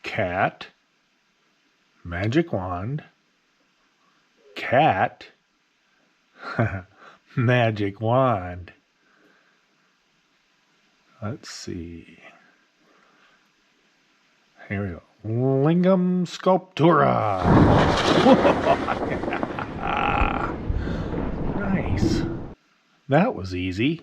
Cat, magic wand, cat, magic wand. Let's see. Here we go. Lingam Sculptura. Nice. That was easy.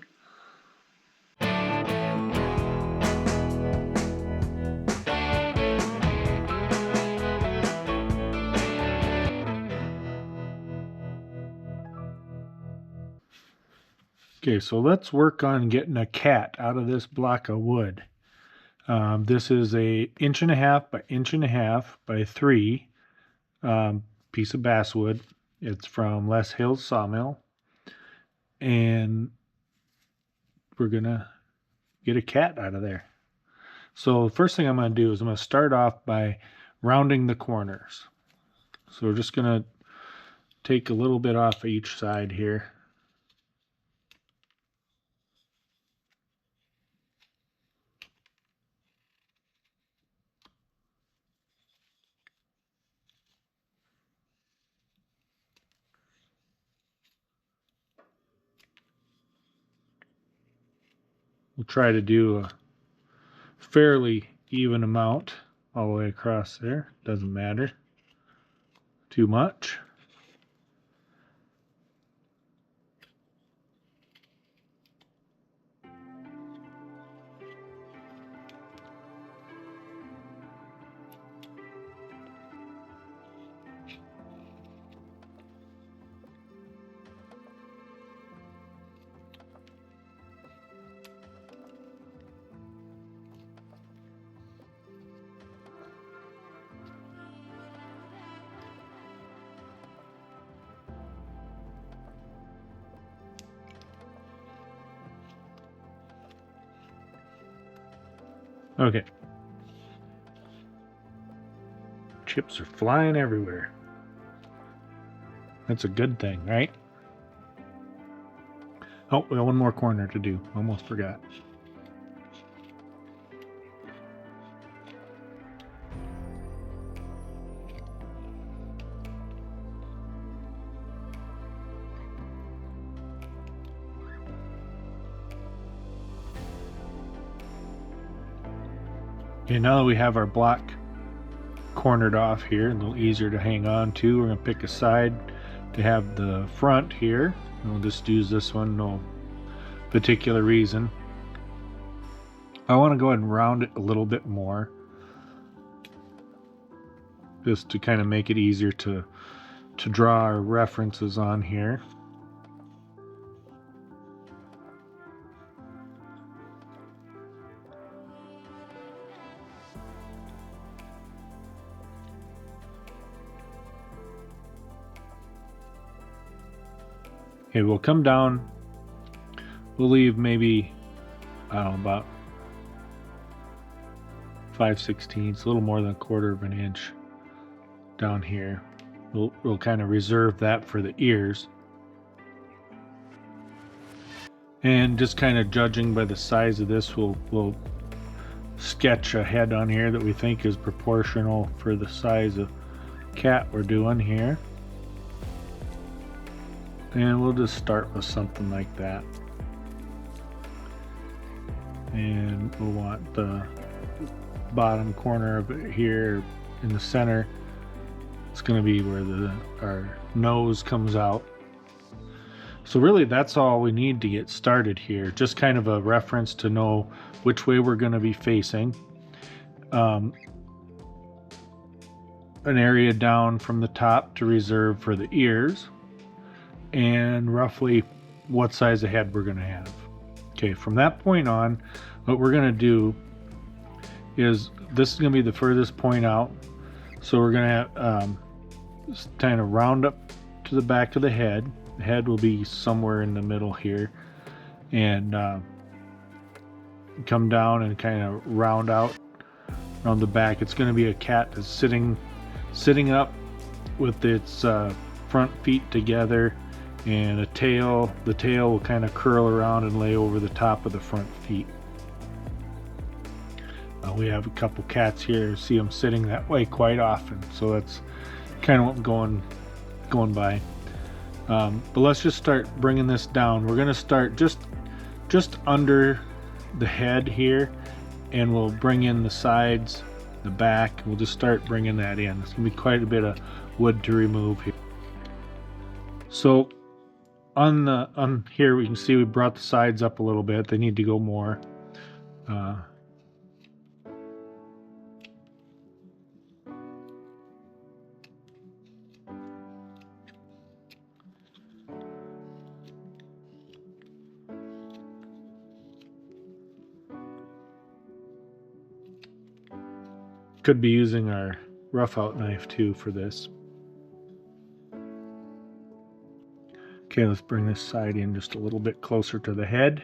Okay, so let's work on getting a cat out of this block of wood. This is a 1.5 by 1.5 by 3 piece of basswood. It's from Les Hills Sawmill, and we're gonna get a cat out of there. So the first thing I'm gonna do is I'm gonna start off by rounding the corners. So we're just gonna take a little bit off of each side here. We'll try to do a fairly even amount all the way across there. Doesn't matter too much. Okay. Chips are flying everywhere. That's a good thing, right? Oh, we got one more corner to do. Almost forgot. Okay, now that we have our block cornered off here, a little easier to hang on to, we're going to pick a side to have the front here. And we'll just use this one, no particular reason. I want to go ahead and round it a little bit more, just to kind of make it easier to draw our references on here. Okay, we'll come down, we'll leave maybe, I don't know, about 5/16, a little more than 1/4 of an inch down here. We'll kind of reserve that for the ears. And just kind of judging by the size of this, we'll sketch a head on here that we think is proportional for the size of cat we're doing here. And we'll just start with something like that. And we'll want the bottom corner of it here in the center. It's going to be where our nose comes out. So really that's all we need to get started here. Just kind of a reference to know which way we're going to be facing. An area down from the top to reserve for the ears. And roughly what size of head we're going to have. Okay, from that point on, what we're going to do is, this is going to be the furthest point out. So we're going to kind of round up to the back of the head. The head will be somewhere in the middle here. And come down and kind of round out around the back. It's going to be a cat that's sitting up with its front feet together. And the tail will kind of curl around and lay over the top of the front feet. We have a couple cats here, see them sitting that way quite often, so that's kind of what I'm going by. But let's just start bringing this down. We're going to start just under the head here, and we'll bring in the sides, the back. We'll just start bringing that in. It's going to be quite a bit of wood to remove here. So on here we can see we brought the sides up a little bit. They need to go more. Could be using our rough out knife too for this. Okay, let's bring this side in just a little bit closer to the head.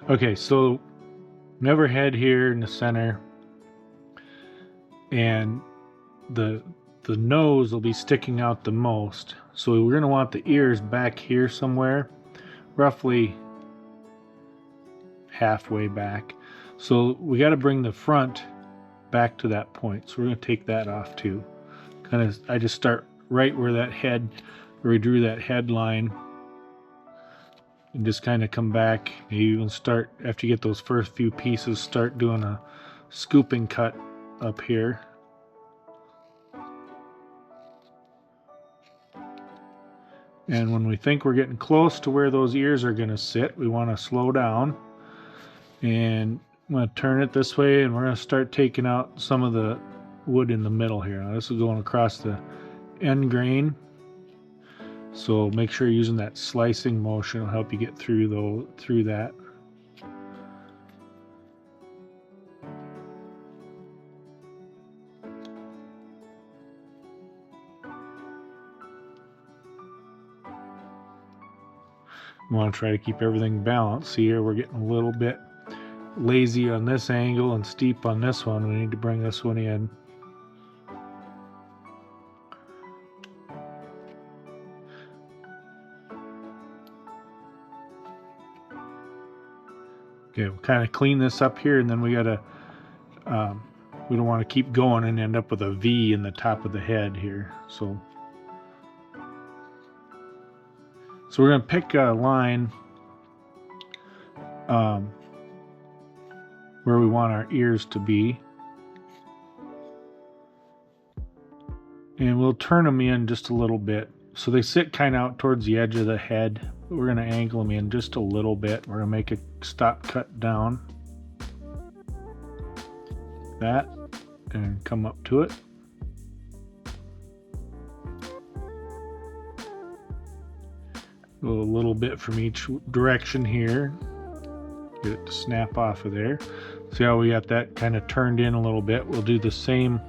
Okay, so never head here in the center, and the nose will be sticking out the most. So we're going to want the ears back here somewhere, roughly halfway back. So we got to bring the front back to that point. So we're going to take that off too. I just start right where that head, where we drew that head line, and just kind of come back. You can start, after you get those first few pieces, start doing a scooping cut up here. And when we think we're getting close to where those ears are going to sit, we want to slow down. And I'm going to turn it this way, and we're going to start taking out some of the wood in the middle here. Now, this is going across the end grain. So make sure you're using that slicing motion. It'll help you get through that. We want to try to keep everything balanced. See here, we're getting a little bit lazy on this angle and steep on this one. We need to bring this one in. Okay, we'll kind of clean this up here, and then we gotta, we don't want to keep going and end up with a V in the top of the head here. So we're going to pick a line where we want our ears to be. And we'll turn them in just a little bit. So they sit kind of out towards the edge of the head. But we're going to angle them in just a little bit. We're going to make a stop cut down. That. And come up to it. Go a little bit from each direction here. Get it to snap off of there. See how we got that kind of turned in a little bit? We'll do the same,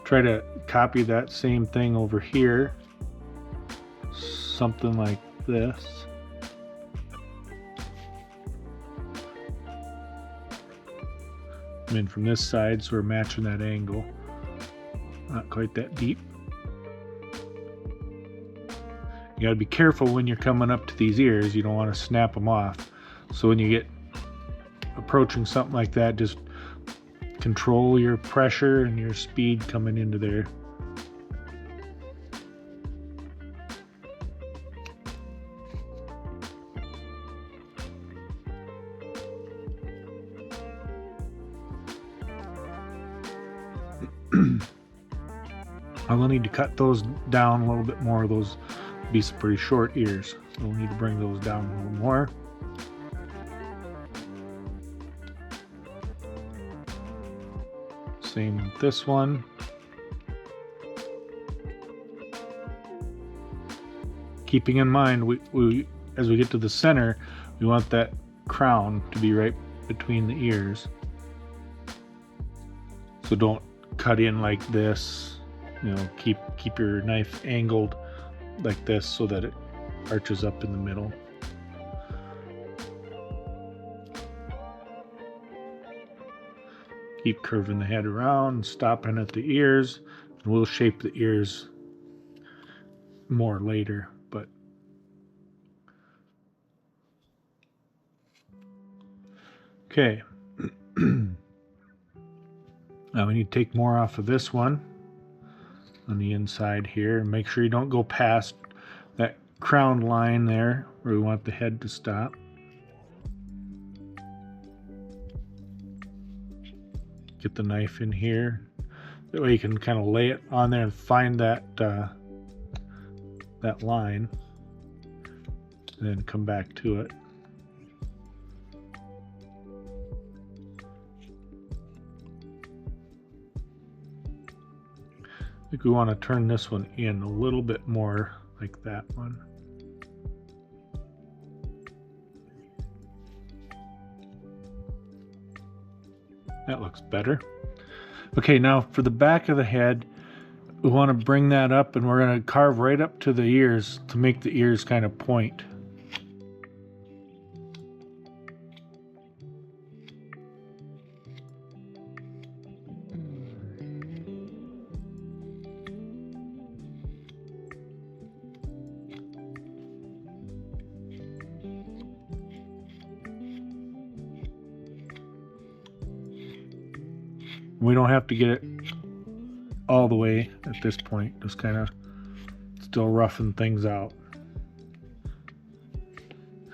try to copy that same thing over here. Something like this. I mean, from this side, so we're matching that angle. Not quite that deep. You got to be careful when you're coming up to these ears. You don't want to snap them off. So when you get approaching something like that, just control your pressure and your speed coming into there. I will need to cut those down a little bit more. Those be some pretty short ears, so we'll need to bring those down a little more. Same with this one. Keeping in mind, we as we get to the center, we want that crown to be right between the ears. So don't cut in like this. You know, keep your knife angled like this so that it arches up in the middle. Keep curving the head around, stopping at the ears. And we'll shape the ears more later, but okay. Now we need to take more off of this one on the inside here, and make sure you don't go past that crown line there where we want the head to stop. Get the knife in here. That way you can kind of lay it on there and find that that line, and then come back to it. I think we want to turn this one in a little bit more like that one. That looks better. Okay, now for the back of the head, we want to bring that up, and we're going to carve right up to the ears to make the ears kind of point. We don't have to get it all the way at this point, just kind of still roughing things out.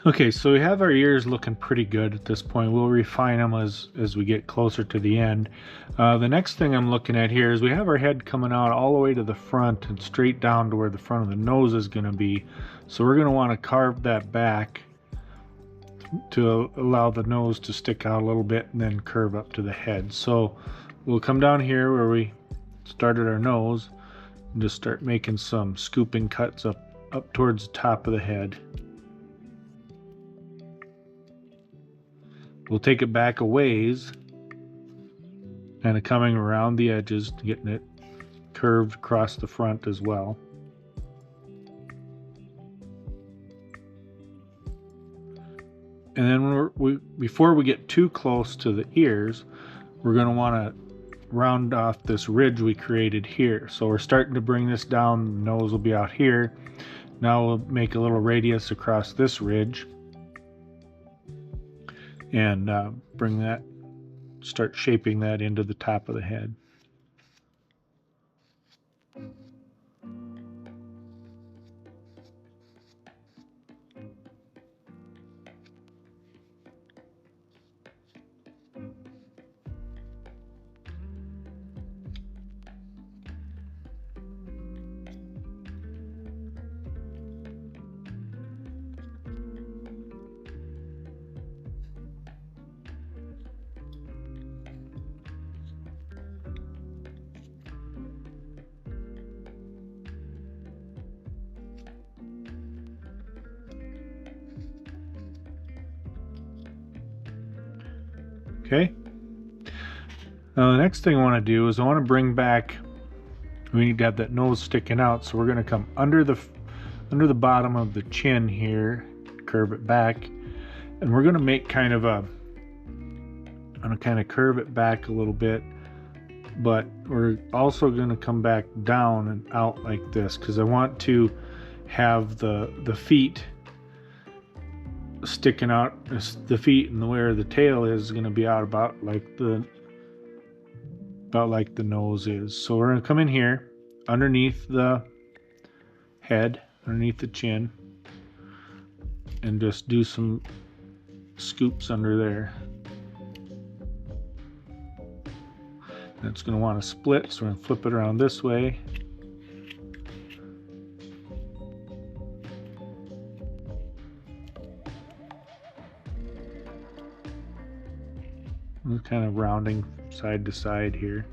Okay, so we have our ears looking pretty good at this point. We'll refine them as we get closer to the end. The next thing I'm looking at here is we have our head coming out all the way to the front and straight down to where the front of the nose is going to be. So we're going to want to carve that back to allow the nose to stick out a little bit and then curve up to the head. So we'll come down here where we started our nose and just start making some scooping cuts up towards the top of the head. We'll take it back a ways, kind of coming around the edges, getting it curved across the front as well. And then before we get too close to the ears, we're going to want to round off this ridge we created here. So we're starting to bring this down. The nose will be out here. Now we'll make a little radius across this ridge and start shaping that into the top of the head. Okay. Now the next thing I want to do is I want to bring back, we need to have that nose sticking out, so we're going to come under the bottom of the chin here, curve it back, and we're going to make kind of curve it back a little bit, but we're also going to come back down and out like this because I want to have the feet sticking out. The feet and where the tail is going to be out about like the nose is. So we're going to come in here underneath the head, underneath the chin, and just do some scoops under there. And it's going to want to split, so we're going to flip it around this way. I'm kind of rounding side to side here.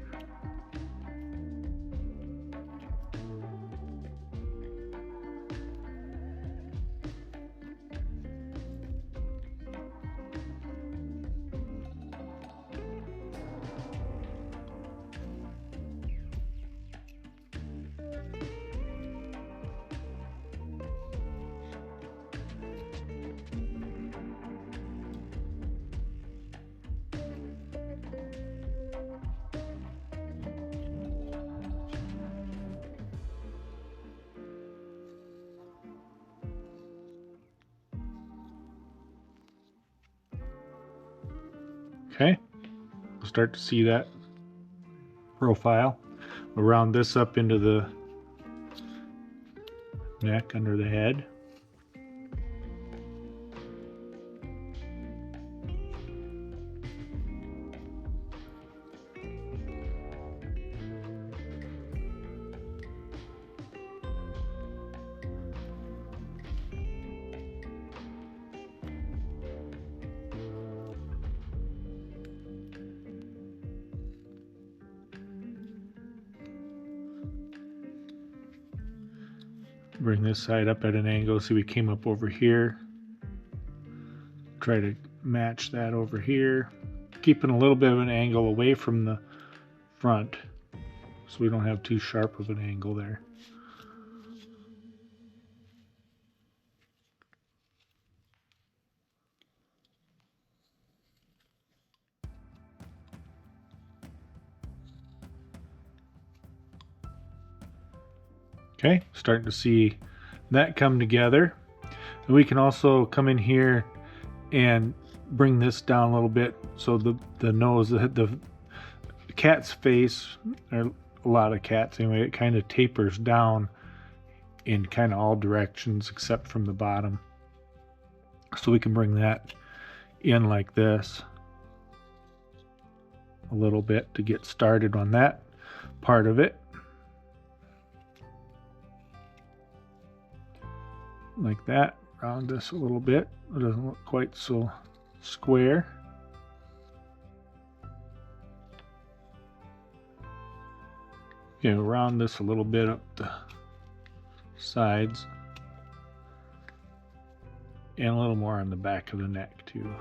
start to see that profile. We'll round this up into the neck under the head. Bring this side up at an angle. See, we came up over here. Try to match that over here. Keeping a little bit of an angle away from the front so we don't have too sharp of an angle there. Okay, starting to see that come together. And we can also come in here and bring this down a little bit so the nose, the cat's face, or a lot of cats anyway, it kind of tapers down in kind of all directions except from the bottom. So we can bring that in like this a little bit to get started on that part of it. Like that. Round this a little bit. It doesn't look quite so square. Okay, round this a little bit up the sides. And a little more on the back of the neck too.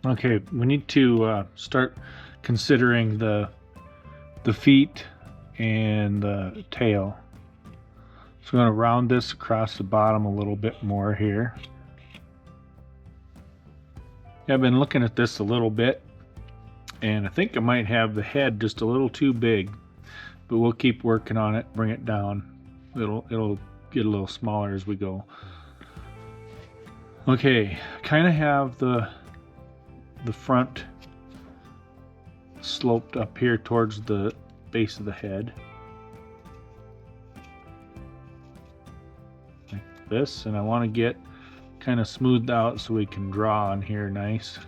Okay, we need to start considering the feet and the tail. So I'm going to round this across the bottom a little bit more here. Yeah, I've been looking at this a little bit, and I think I might have the head just a little too big, but we'll keep working on it, bring it down. It'll get a little smaller as we go. Okay, kind of have the front sloped up here towards the base of the head. Like this, and I want to get kind of smoothed out so we can draw on here nice.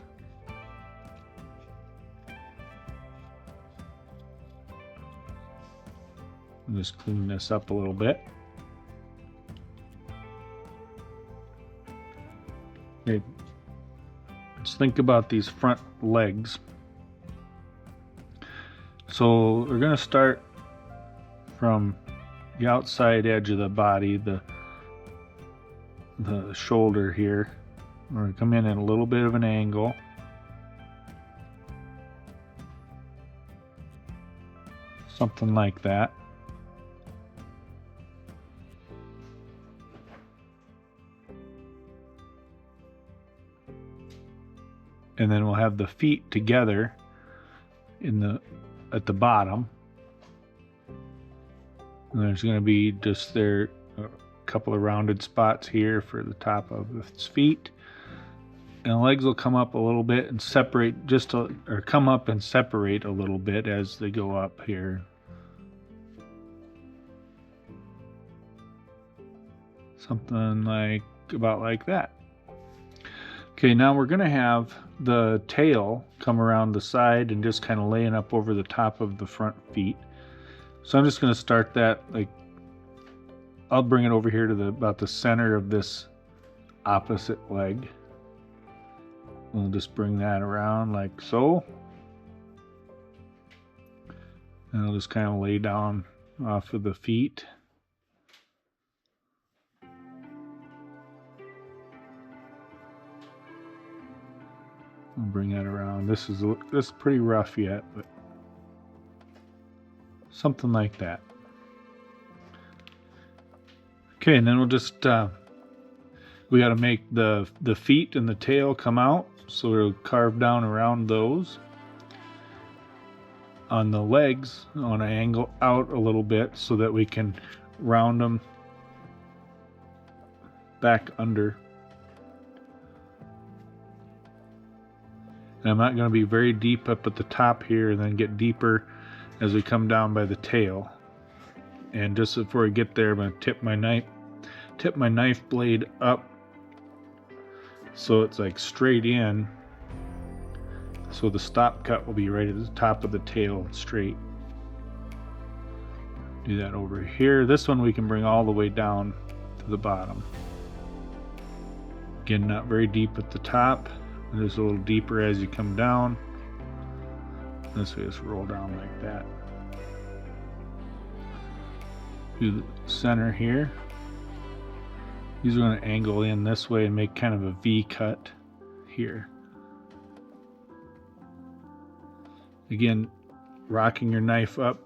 Just clean this up a little bit. Okay. Let's think about these front legs. So we're going to start from the outside edge of the body, the shoulder here. We're going to come in at a little bit of an angle. Something like that. And then we'll have the feet together at the bottom. And there's going to be just a couple of rounded spots here for the top of its feet. And the legs will come up a little bit and separate or come up and separate a little bit as they go up here. Something about like that. Okay, now we're going to have the tail come around the side and just kind of laying up over the top of the front feet. So I'm just going to start that, like, I'll bring it over here to about the center of this opposite leg. We'll just bring that around like so. And I'll just kind of lay down off of the feet. I'll bring that around. This is pretty rough yet, but something like that. Okay, and then we'll just we got to make the feet and the tail come out, so we'll carve down around those. On the legs, I want to angle out a little bit so that we can round them back under. And I'm not going to be very deep up at the top here, and then get deeper as we come down by the tail. And just before I get there, I'm going to tip my knife blade up so it's like straight in. So the stop cut will be right at the top of the tail, straight. Do that over here. This one we can bring all the way down to the bottom. Again, not very deep at the top. Just a little deeper as you come down. This way, just roll down like that. Do the center here. These are going to angle in this way and make kind of a V cut here. Again, rocking your knife up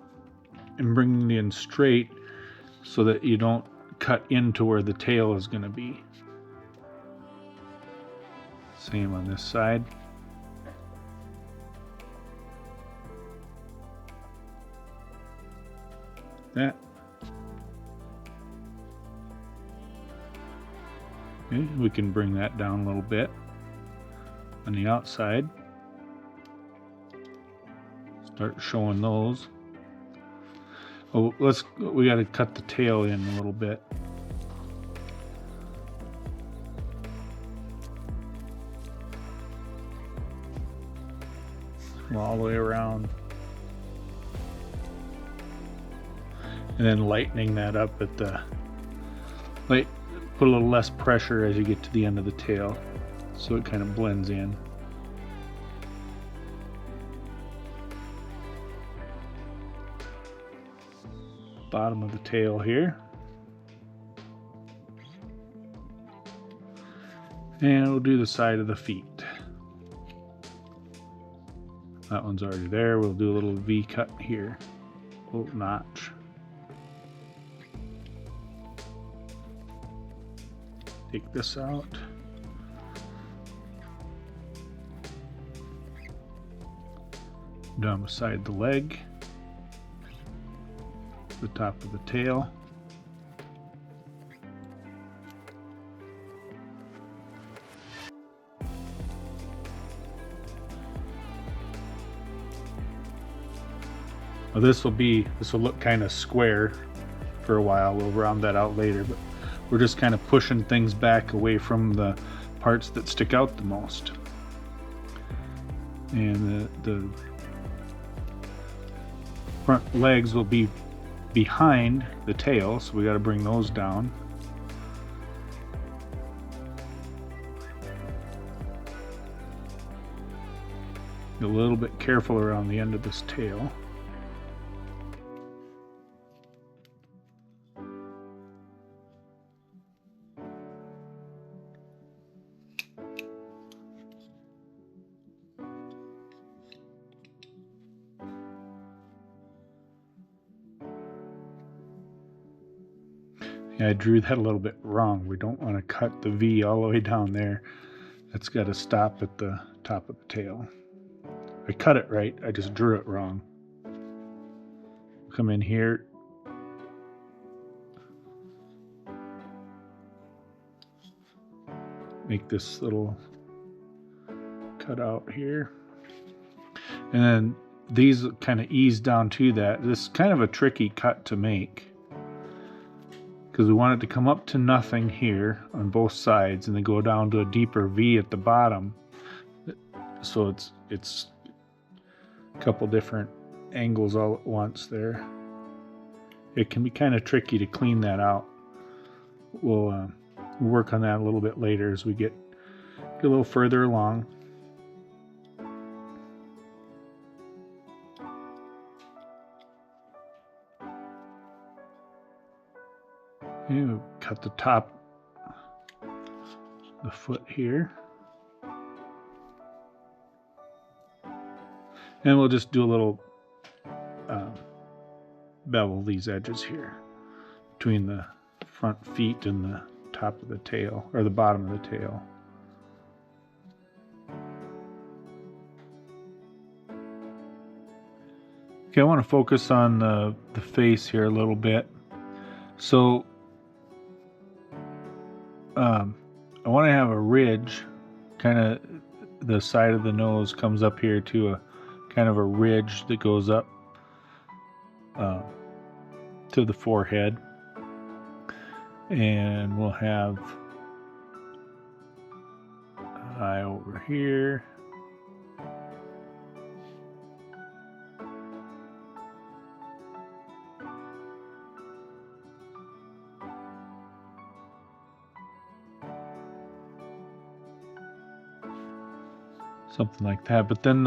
and bringing it in straight so that you don't cut into where the tail is going to be. Same on this side. That. Okay, we can bring that down a little bit on the outside. Start showing those. Oh, we got to cut the tail in a little bit. All the way around. And then lightening that up at the put a little less pressure as you get to the end of the tail so it kind of blends in. Bottom of the tail here. And we'll do the side of the feet. That one's already there. We'll do a little V cut here, a little notch. Take this out. Down beside the leg, the top of the tail. Well, this will look kind of square for a while. We'll round that out later, but we're just kind of pushing things back away from the parts that stick out the most. And the front legs will be behind the tail, so we got to bring those down. Be a little bit careful around the end of this tail. Yeah, I drew that a little bit wrong. We don't want to cut the V all the way down there. That's got to stop at the top of the tail. I cut it right, I just drew it wrong. Come in here. Make this little cutout here. And then these kind of ease down to that. This is kind of a tricky cut to make. because we want it to come up to nothing here on both sides and then go down to a deeper V at the bottom. So it's a couple different angles all at once there. It can be kind of tricky to clean that out. We'll work on that a little bit later as we get a little further along. You cut the top, the foot here. And we'll just do a little bevel these edges here between the front feet and the top of the tail, or the bottom of the tail. Okay, I want to focus on the face here a little bit. So I want to have a ridge, kind of the side of the nose comes up here to a kind of a ridge that goes up to the forehead, and we'll have an eye over here. Something like that, but then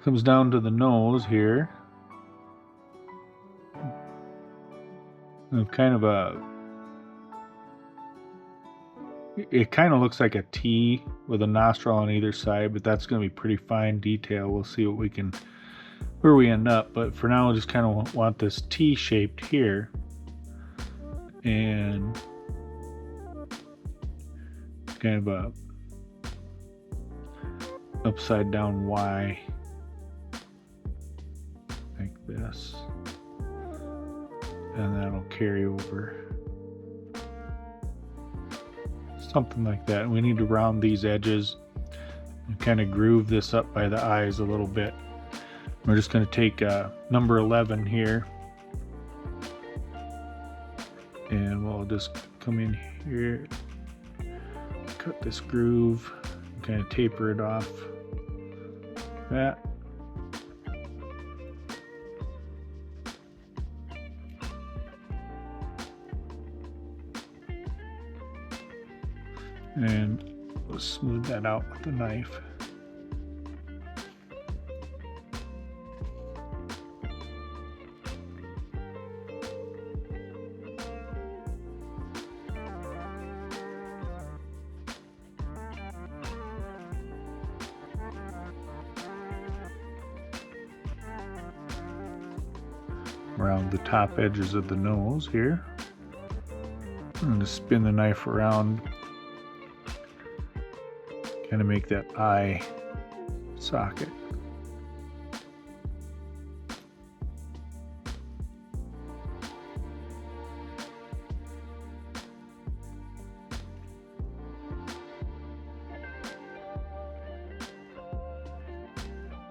comes down to the nose here. And kind of it kind of looks like a T with a nostril on either side, but that's going to be pretty fine detail. We'll see where we end up, but for now, I just kind of want this T shaped here, and kind of a upside down Y like this, and that'll carry over something like that. We need to round these edges and kind of groove this up by the eyes a little bit. We're just going to take number 11 here, and we'll just come in here, cut this groove, kind of taper it off like that. And we'll smooth that out with the knife. Around the top edges of the nose here. I'm going to spin the knife around, kind of make that eye socket.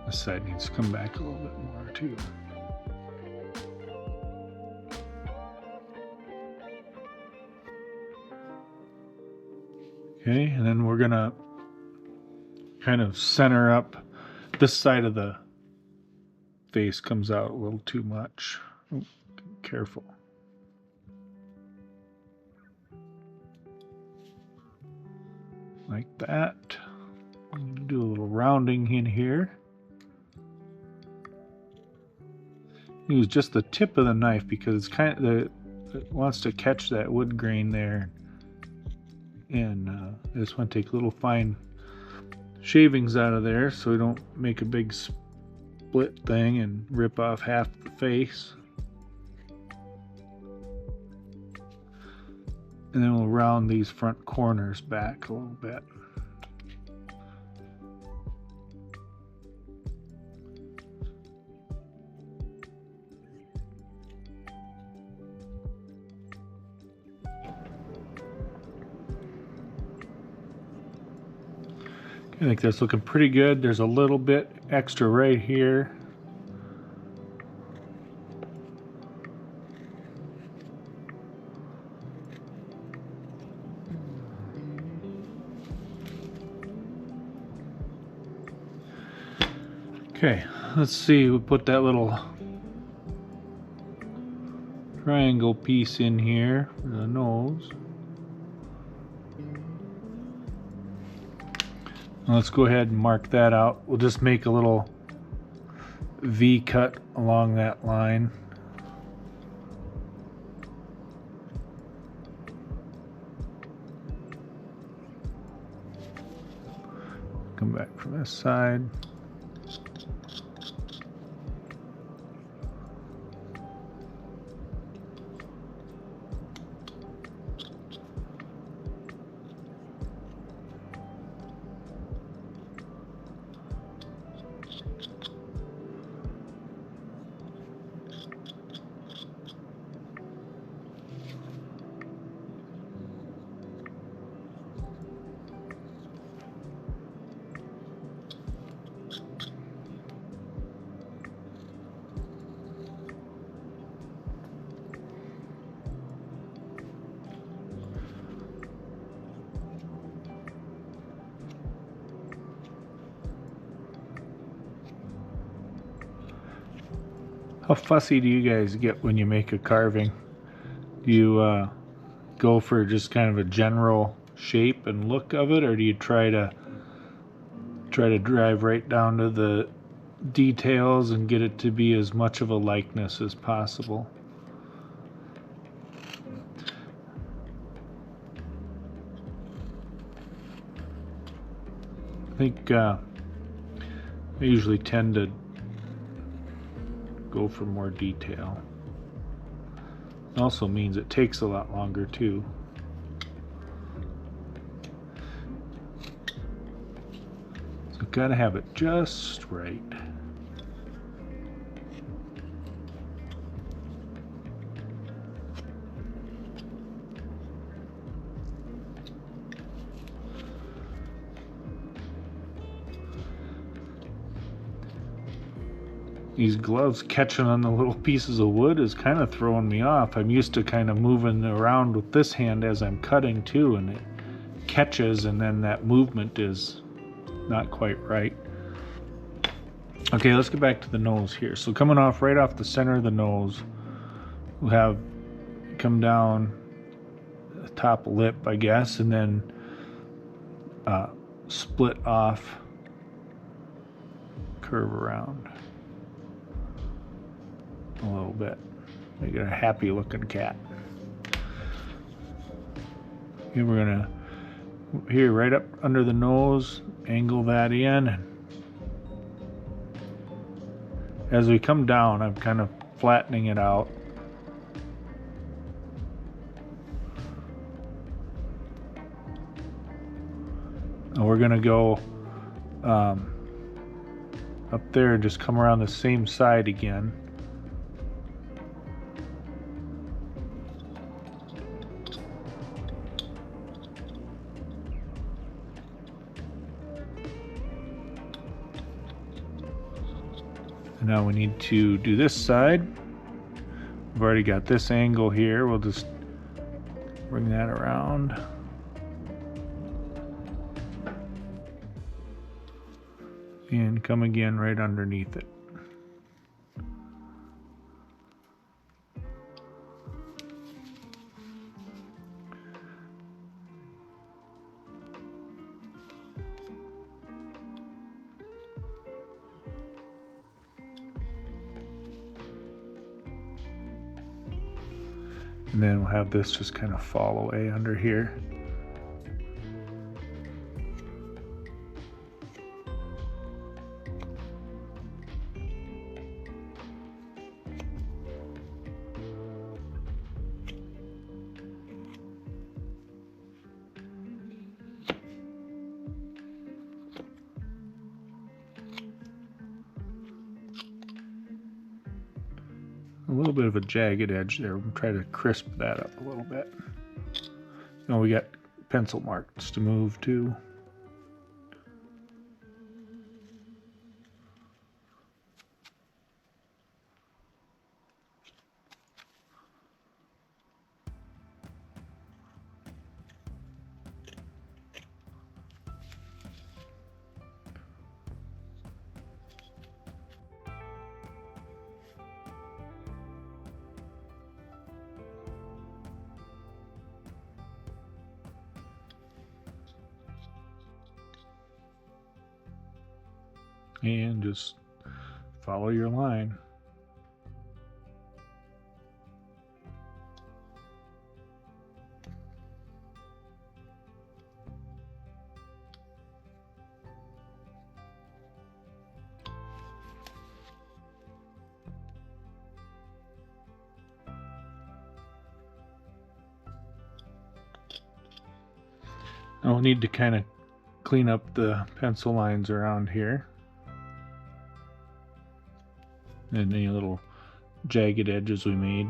This side needs to come back a little bit more too. Okay, and then we're gonna kind of center up. This side of the face comes out a little too much. Oh, careful. Like that. Do a little rounding in here. Use just the tip of the knife because it's kind of it wants to catch that wood grain there. And I just want to take little fine shavings out of there so we don't make a big split thing and rip off half the face. And then we'll round these front corners back a little bit. I think that's looking pretty good. There's a little bit extra right here. Okay, let's see, we put that little triangle piece in here for the nose. Let's go ahead and mark that out. We'll just make a little V cut along that line. Come back from this side. How fussy do you guys get when you make a carving? Do you go for just kind of a general shape and look of it, or do you try to drive right down to the details and get it to be as much of a likeness as possible? I think I usually tend to go for more detail. It also means it takes a lot longer too. So gotta have it just right. These gloves catching on the little pieces of wood is kind of throwing me off. I'm used to kind of moving around with this hand as I'm cutting too, and it catches, and then that movement is not quite right. Okay, let's get back to the nose here. So coming off right off the center of the nose, we'll have come down the top lip, I guess, and then split off, curve around a little bit. Make it a happy looking cat. And we're gonna, here right up under the nose, angle that in. As we come down, I'm kind of flattening it out. And we're gonna go up there and just come around the same side again. And now we need to do this side. We've already got this angle here. We'll just bring that around. And come again right underneath it. And then we'll have this just kind of fall away under here. A little bit of a jagged edge there. We'll try to crisp that up a little bit. Oh, we got pencil marks to move to. and just follow your line. I'll need to kind of clean up the pencil lines around here and any little jagged edges we made.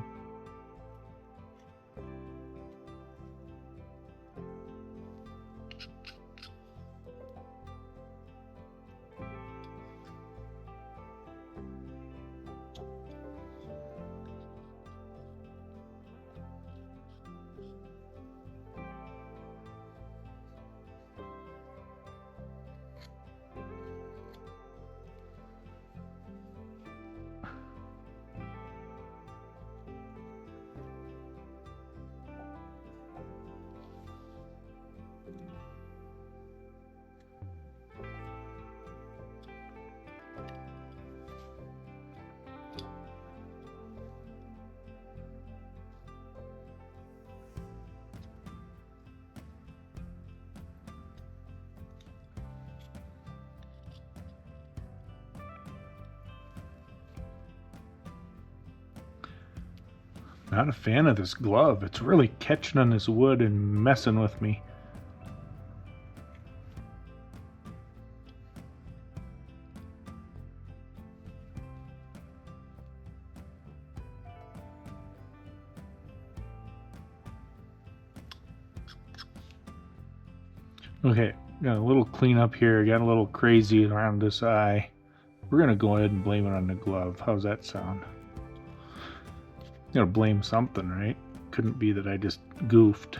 Not a fan of this glove. It's really catching on this wood and messing with me. Okay, got a little cleanup here. Got a little crazy around this eye. We're gonna go ahead and blame it on the glove. How's that sound? Gotta blame something, right? Couldn't be that I just goofed.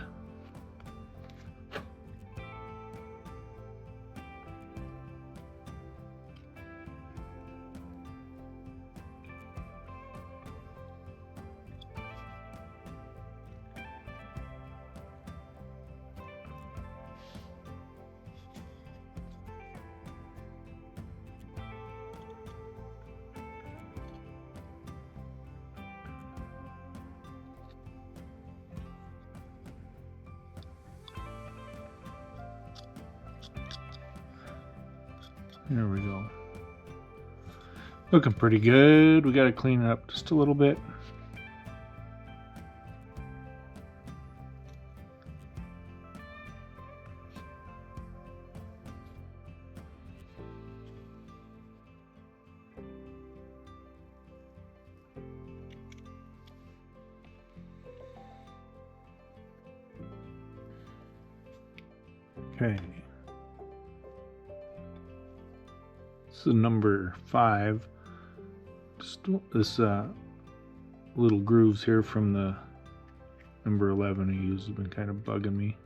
There we go. Looking pretty good. We got to clean it up just a little bit. Okay. This is number 5. Just this little grooves here from the number 11 I used have been kind of bugging me.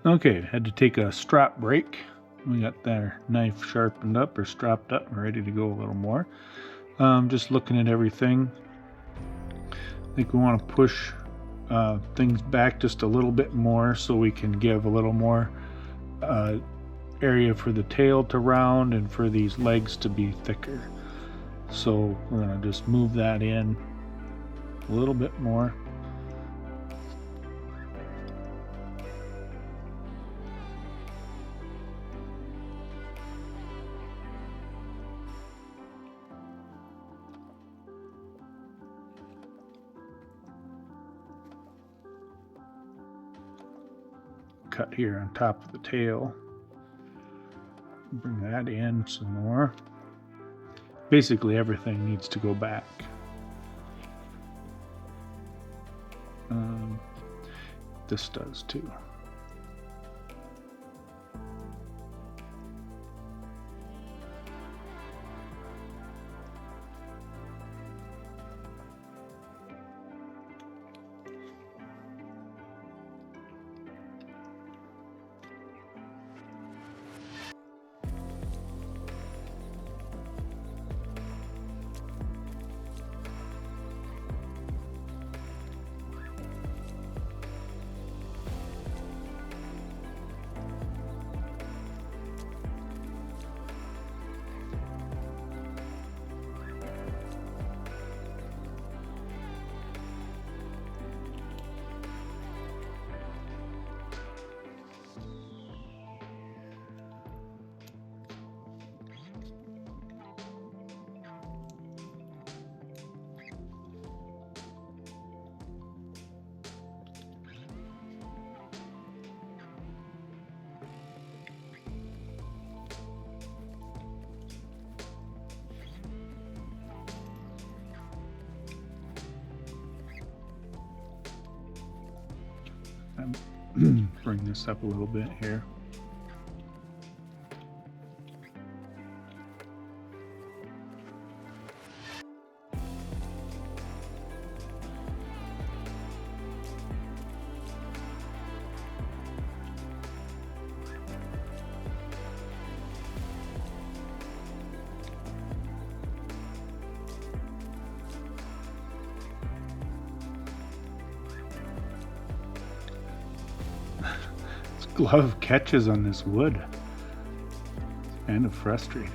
Okay, had to take a strap break. We got their knife sharpened up or strapped up and ready to go a little more. Just looking at everything. I think we want to push things back just a little bit more so we can give a little more area for the tail to round and for these legs to be thicker. So we're going to just move that in a little bit more. Cut here on top of the tail. Bring that in some more. Basically everything needs to go back. This does too. Bring this up a little bit here. Glove catches on this wood. It's kind of frustrating.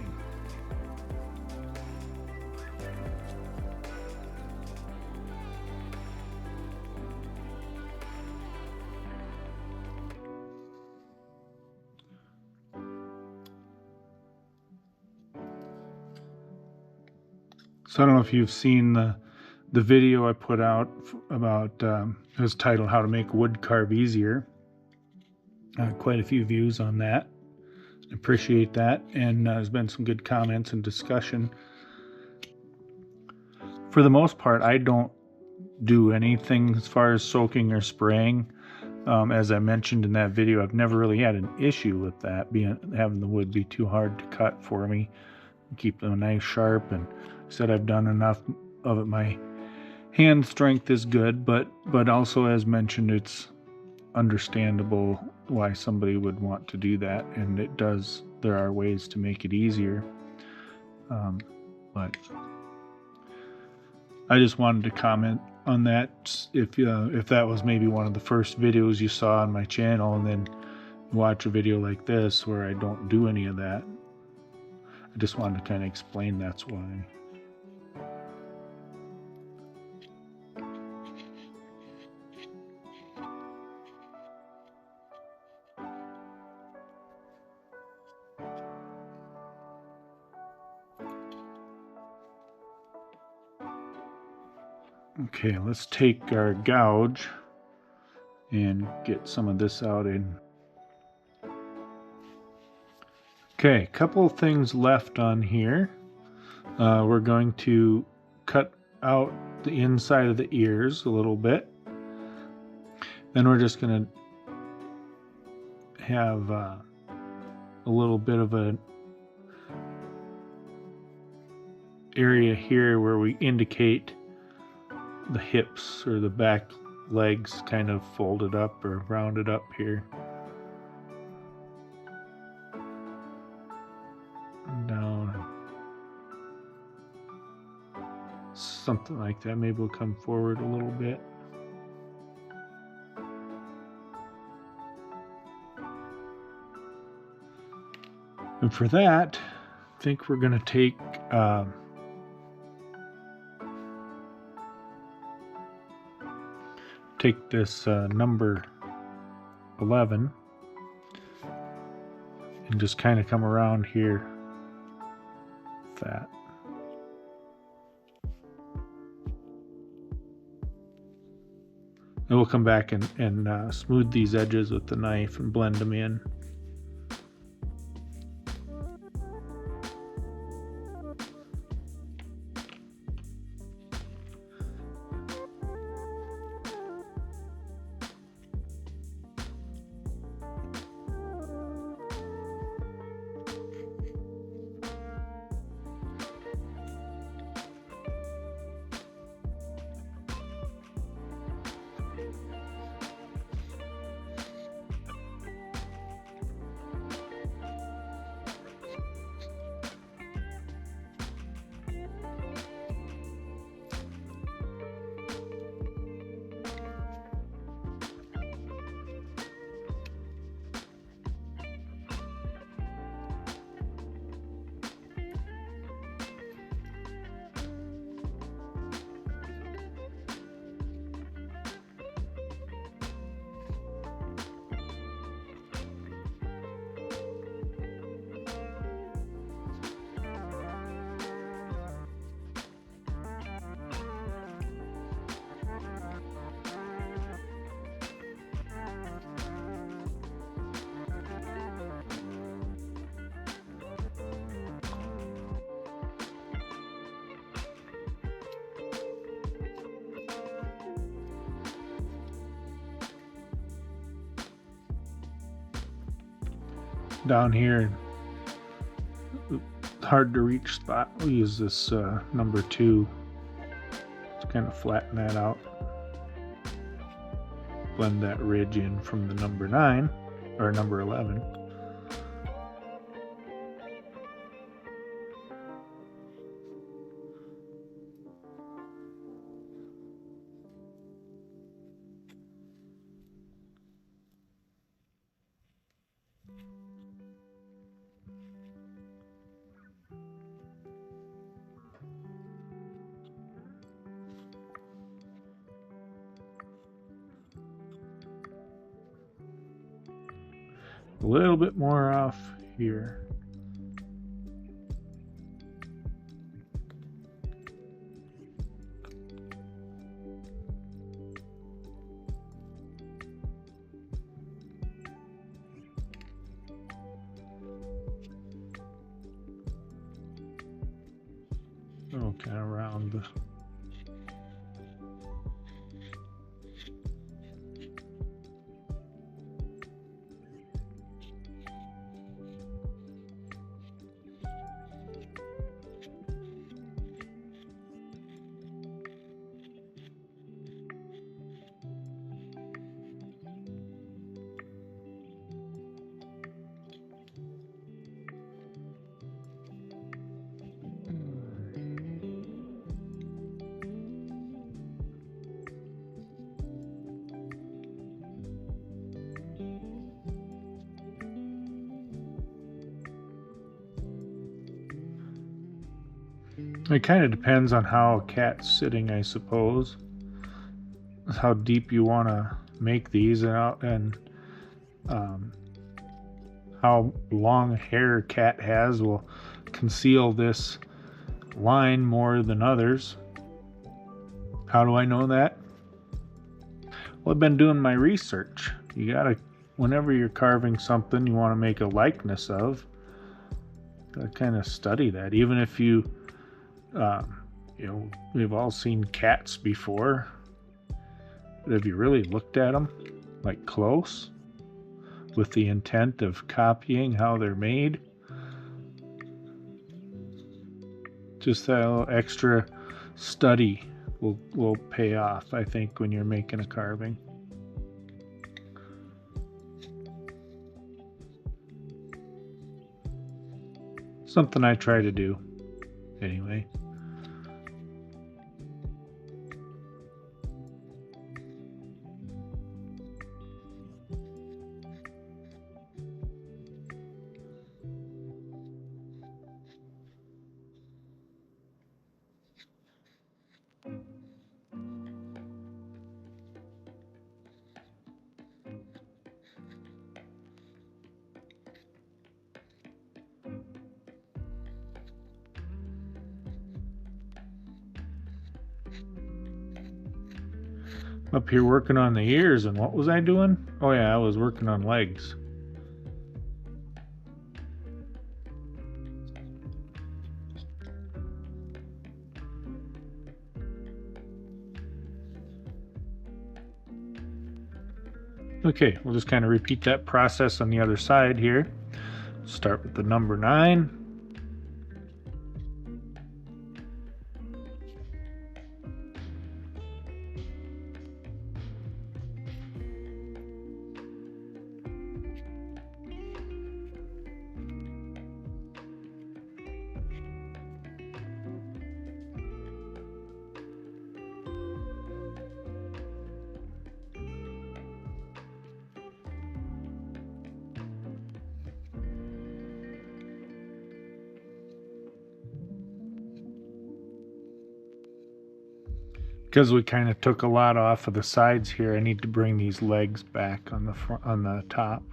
So I don't know if you've seen the video I put out about it was titled "How to Make Wood Carve Easier." Quite a few views on that. Appreciate that, and there's been some good comments and discussion. For the most part, I don't do anything as far as soaking or spraying. As I mentioned in that video, I've never really had an issue with that, having the wood be too hard to cut for me. Keep the knife sharp, and I said I've done enough of it. My hand strength is good, but also, as mentioned, it's understandable why somebody would want to do that, and there are ways to make it easier, but I just wanted to comment on that. If that was maybe one of the first videos you saw on my channel, and then watch a video like this where I don't do any of that, I just wanted to kind of explain that's why. Okay, let's take our gouge and get some of this out in. Okay, a couple of things left on here. We're going to cut out the inside of the ears a little bit. Then we're just going to have a little bit of an area here where we indicate the hips or the back legs kind of folded up or rounded up here. Down. Something like that. Maybe we'll come forward a little bit. And for that, I think we're going to take this number 11 and just kind of come around here with that. And we'll come back and smooth these edges with the knife and blend them in. Down here, hard to reach spot, we'll use this number 2 to kind of flatten that out. Blend that ridge in from the number 9 or number 11. A little bit more off here. Oh, kind of round the It kind of depends on how a cat's sitting, I suppose. How deep you want to make these and how long hair a cat has will conceal this line more than others. How do I know that? Well, I've been doing my research. You gotta, whenever you're carving something you want to make a likeness of, gotta kind of study that. Even if you we've all seen cats before, but have you really looked at them like close with the intent of copying how they're made? Just that little extra study will pay off, I think, when you're making a carving. Something I try to do anyway. Up here working on the ears, and what was I doing? Oh yeah, I was working on legs. Okay, we'll just kind of repeat that process on the other side here. Start with the number 9. Because we kind of took a lot off of the sides here, I need to bring these legs back on the front, on the top.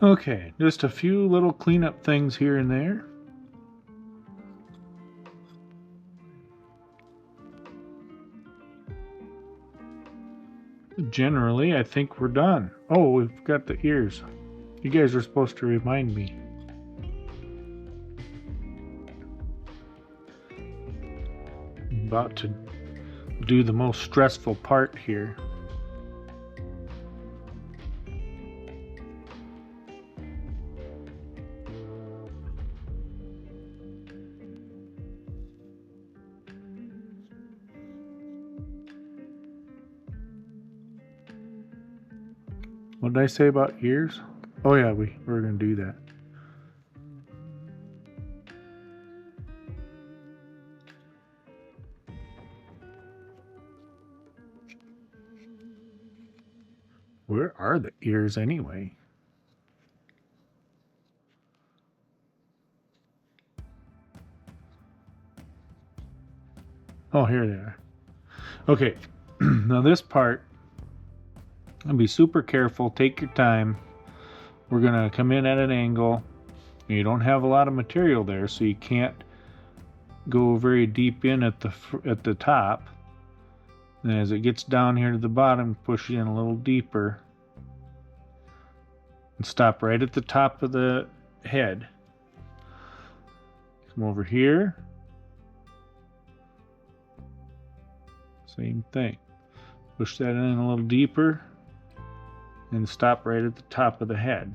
Okay, just a few little cleanup things here and there. Generally, I think we're done. Oh, we've got the ears. You guys are supposed to remind me. I'm about to do the most stressful part here. What did I say about ears? Oh yeah, we're gonna do that. Where are the ears anyway? Oh, here they are. Okay, now this part, I'll be super careful. Take your time. We're gonna come in at an angle. You don't have a lot of material there, so you can't go very deep in at the top. And as it gets down here to the bottom, push it in a little deeper. And stop right at the top of the head. Come over here. Same thing. Push that in a little deeper. And stop right at the top of the head.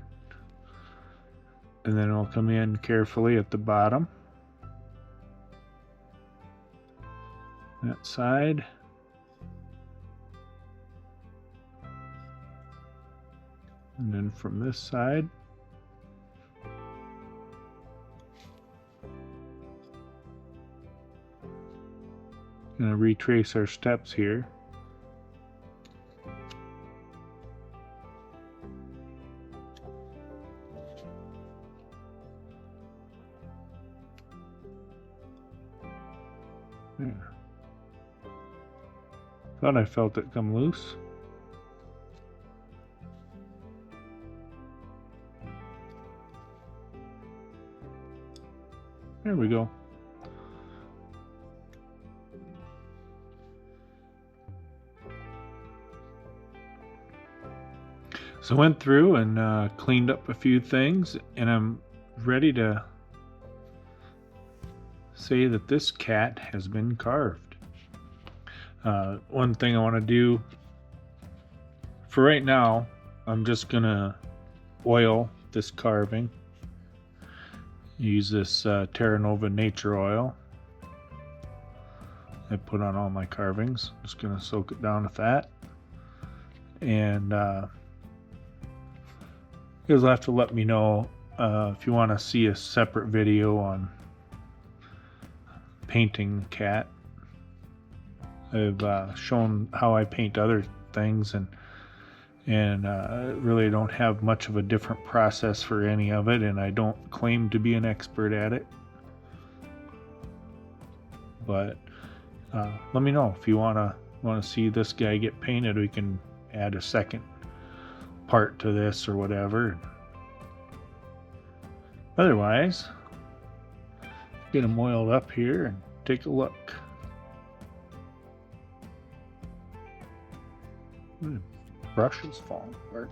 And then it'll come in carefully at the bottom. That side. And then from this side. Gonna retrace our steps here. There. Thought I felt it come loose. There we go. So I went through and cleaned up a few things, and I'm ready to say that this cat has been carved. One thing I want to do For right now, I'm just gonna oil this carving. Use this Terra Nova Nature Oil I put on all my carvings. Just gonna soak it down with that. And you'll have to let me know if you want to see a separate video on painting cat. I've shown how I paint other things, and really don't have much of a different process for any of it, and I don't claim to be an expert at it. But let me know if you want to see this guy get painted. We can add a second part to this or whatever. Otherwise, get them oiled up here and take a look. Brush is falling apart.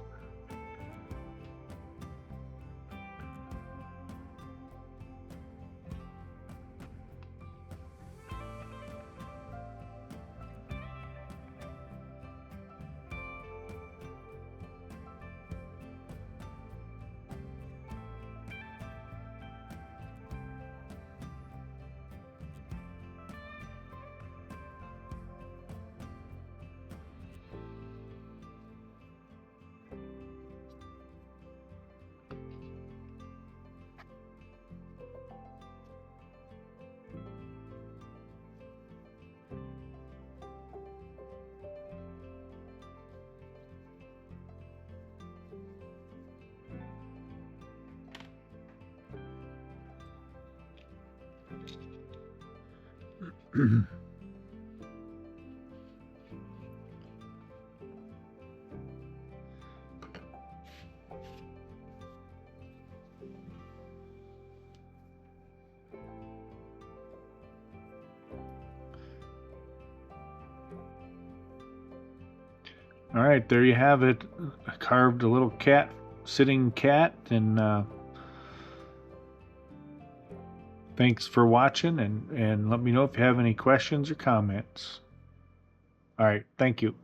All right, there you have it. I carved a little cat, sitting cat, and thanks for watching, and let me know if you have any questions or comments. All right, thank you.